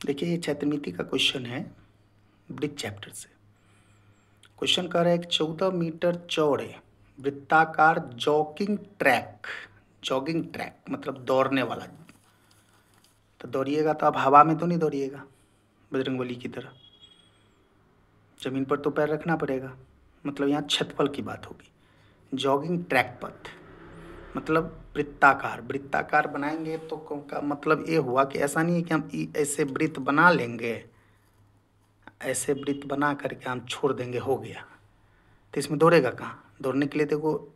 देखिए, ये चैत्रमिति का क्वेश्चन है ब्रिज चैप्टर से। क्वेश्चन कह रहा है कि 14 मीटर चौड़े वृत्ताकार जॉगिंग ट्रैक मतलब दौड़ने वाला। तो दौड़िएगा तो आप हवा में तो नहीं दौड़िएगा बजरंगबली की तरह, जमीन पर तो पैर रखना पड़ेगा। मतलब यहाँ छतपल की बात होगी। जॉगिंग ट्रैक पथ मतलब वृत्ताकार बनाएंगे तो का मतलब ये हुआ कि ऐसा नहीं है कि हम ऐसे वृत्त बना लेंगे, ऐसे वृत्त बना करके हम छोड़ देंगे, हो गया। तो इसमें दौड़ेगा कहाँ? दौड़ने के लिए तो को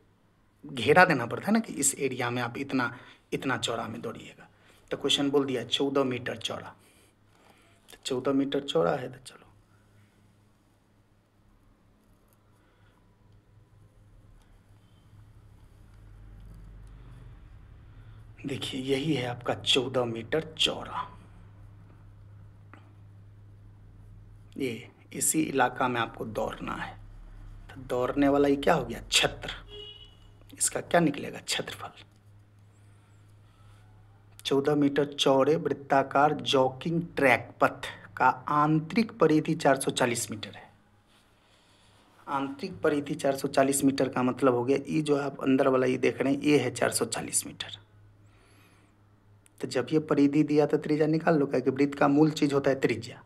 घेरा देना पड़ता है ना कि इस एरिया में आप इतना इतना चौड़ा में दौड़िएगा। तो क्वेश्चन बोल दिया 14 मीटर चौड़ा। तो 14 मीटर चौड़ा है तो चलो देखिए, यही है आपका 14 मीटर चौड़ा। ये इसी इलाका में आपको दौड़ना है। तो दौड़ने वाला ये क्या हो गया? छत्र। इसका क्या निकलेगा? क्षेत्रफल। 14 मीटर चौड़े वृत्ताकार जॉगिंग ट्रैक पथ का आंतरिक परिधि 440 मीटर है। आंतरिक परिधि 440 मीटर का मतलब हो गया ये जो आप अंदर वाला ये देख रहे हैं ये है 440 मीटर। तो जब ये परिधि दिया तो त्रिज्या निकाल लो, क्योंकि वृत्त का मूल चीज होता है त्रिज्या।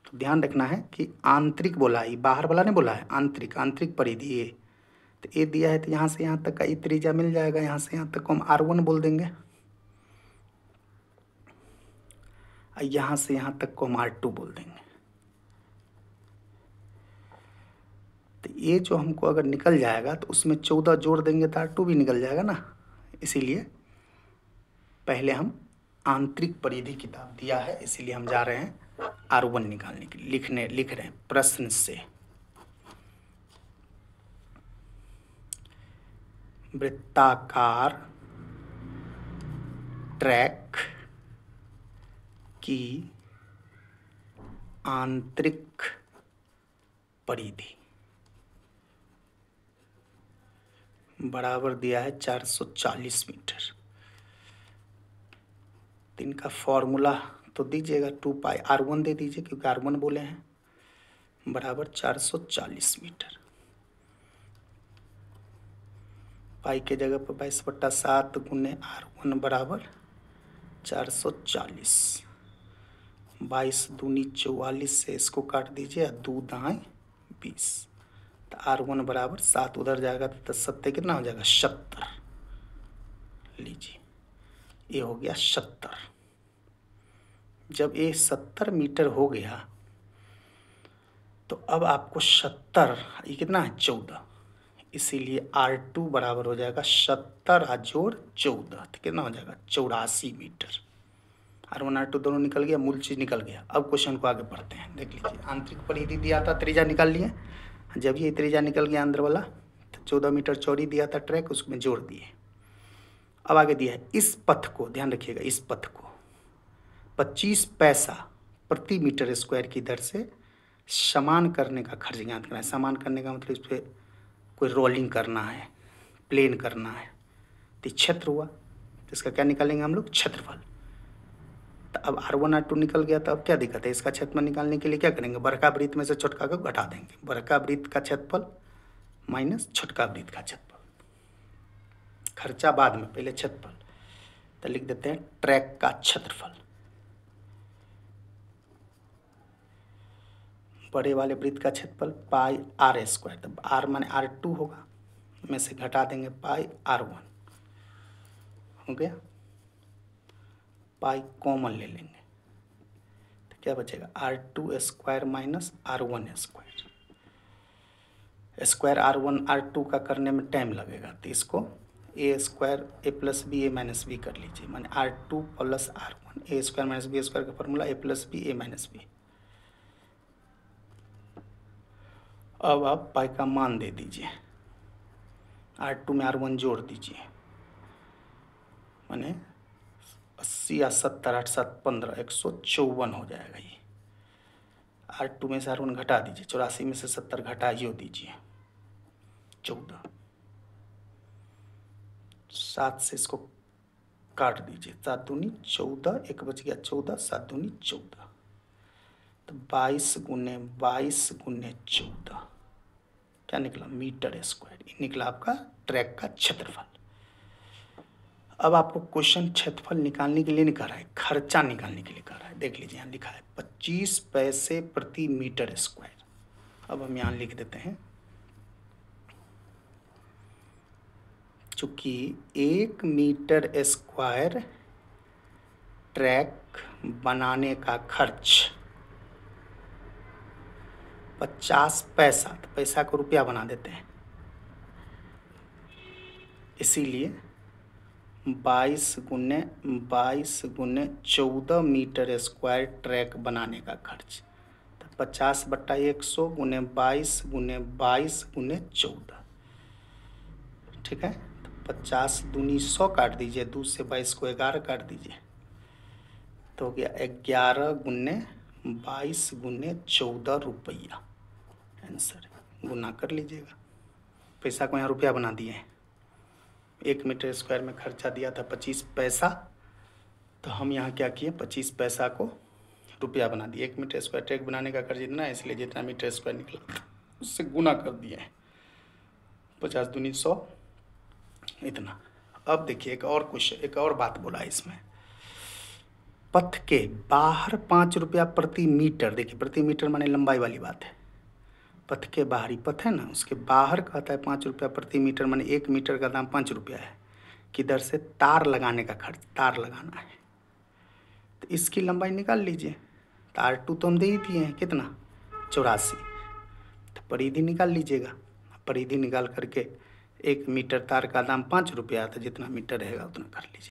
तो ध्यान रखना है कि आंतरिक बोला है, बाहर वाला नहीं बोला है, आंतरिक परिधि ये। तो ये दिया है तो यहाँ से यहाँ तक का ये त्रिज्या मिल जाएगा। यहाँ से यहाँ तक को हम R1 बोल देंगे, यहाँ से यहाँ तक को हम R2 बोल देंगे। तो ये जो हमको अगर निकल जाएगा तो उसमें 14 जोड़ देंगे तो R2 भी निकल जाएगा ना। इसीलिए पहले हम आंतरिक परिधि किताब दिया है, इसीलिए हम जा रहे हैं R1 निकालने के लिए। लिख रहे हैं प्रश्न से वृत्ताकार ट्रैक की आंतरिक परिधि बराबर दिया है 440 मीटर। तो इनका फॉर्मूला तो दीजिएगा 2 पाई R1 दे दीजिए, क्योंकि R1 बोले हैं, बराबर 440 मीटर। पाई के जगह पर 22/7 गुने R1 बराबर 440। 22 दूनी 44 से इसको काट दीजिए, 2 दाएं 20। तो R1 बराबर 7 उधर जाएगा तो 10 सत्ते कितना हो जाएगा? 70। लीजिए, ये हो गया 70। जब ये 70 मीटर हो गया तो अब आपको 70, ये कितना है? 14। इसीलिए R2 बराबर हो जाएगा 70 जोड़ 14, तो कितना हो जाएगा? 84 मीटर। R1 R2 दोनों निकल गया, मूल चीज निकल गया। अब क्वेश्चन को आगे पढ़ते हैं। देख लीजिए, आंतरिक परिधि दिया था, त्रिज्या निकाल लिए। जब ये त्रिज्या निकल गया अंदर वाला, तो 14 मीटर चौड़ी दिया था ट्रैक, उसमें जोड़ दिए। अब आगे दिया है इस पथ को, ध्यान रखिएगा, इस पथ को 25 पैसा प्रति मीटर स्क्वायर की दर से समान करने का खर्च ज्ञात करना है। समान करने का मतलब इस पर कोई रोलिंग करना है, प्लेन करना है। तो क्षेत्र हुआ, तो इसका क्या निकालेंगे हम लोग? क्षेत्रफल। तो अब R1 R2 निकल गया, तो अब क्या दिक्कत है? इसका क्षेत्रफल निकालने के लिए क्या करेंगे? बड़का वृत्त में से छोटका को घटा देंगे। बड़का वृत्त का क्षेत्रफल माइनस छोटका वृत्त का क्षेत्रफल। खर्चा बाद में, पहले क्षेत्रफल। तो लिख देते हैं ट्रैक का क्षेत्रफल। बड़े वाले वृत्त का क्षेत्रफल पाई R²। तो R माने R2 होगा, में से घटा देंगे पाई R1, हो गया। पाई कॉमन ले लेंगे तो क्या बचेगा? R2² minus R1²। Square R1 R2 का करने में टाइम लगेगा, तो इसको A² A plus B A minus B कर लीजिए, माने R2 plus R1। A² minus B² का formula A plus B A minus B. अब आप पाई का मान दे दीजिए, R2 में R1 जोड़ दीजिए, माने 80 या 70 8 7 15 154 हो जाएगा। ये R2 में से R1 घटा दीजिए, 84 में से 70 घटाइए दीजिए, 14। 7 से इसको काट दीजिए, 7 दूनी 14, एक बच गया 14, 7 दूनी 14। तो 22 × 14 क्या निकला? Metre square. ये निकला आपका ट्रैक का क्षेत्रफल। अब आपको क्वेश्चन क्षेत्रफल निकालने के लिए नहीं कह रहा है, खर्चा निकालने के लिए कह रहा है। देख लीजिए यहाँ लिखा है 25 पैसे प्रति मीटर स्क्वायर। अब हम यहाँ लिख देते हैं, चूंकि 1 मीटर स्क्वायर ट्रैक बनाने का खर्च 50 पैसा, तो पैसा को रुपया बना देते हैं, इसीलिए 22 × 14 मीटर स्क्वायर ट्रैक बनाने का खर्च, तो 50/100 × 22 × 22 × 14, ठीक है। तो 50 दूनी 100 काट दीजिए, 2 से 22 को 11 काट दीजिए, तो हो गया 11 × 22 × 14 रुपया आंसर। गुना कर लीजिएगा, पैसा को यहाँ रुपया बना दिए हैं। 1 मीटर स्क्वायर में खर्चा दिया था 25 पैसा, तो हम यहाँ क्या किए, 25 पैसा को रुपया बना दिए। 1 मीटर स्क्वायर ट्रैक बनाने का खर्च इतना है, इसलिए जितना मीटर स्क्वायर निकला उससे गुना कर दिए हैं। 50 दूनी 100 इतना। अब देखिए एक और क्वेश्चन, एक और बात बोला इसमें, पथ के बाहर 5 रुपया प्रति मीटर। देखिए प्रति मीटर माने लंबाई वाली बात है। पथ के बाहरी पथ है ना, उसके बाहर कहता है 5 रुपया प्रति मीटर, माने 1 मीटर का दाम 5 रुपया है। किधर से? तार लगाने का खर्च, तार लगाना है। तो इसकी लंबाई निकाल लीजिए। तार 2 तो हम दे ही दिए हैं, कितना? 84। तो परिधि निकाल लीजिएगा। परिधि निकाल करके 1 मीटर तार का दाम 5 रुपया, तो जितना मीटर रहेगा उतना कर लीजिए।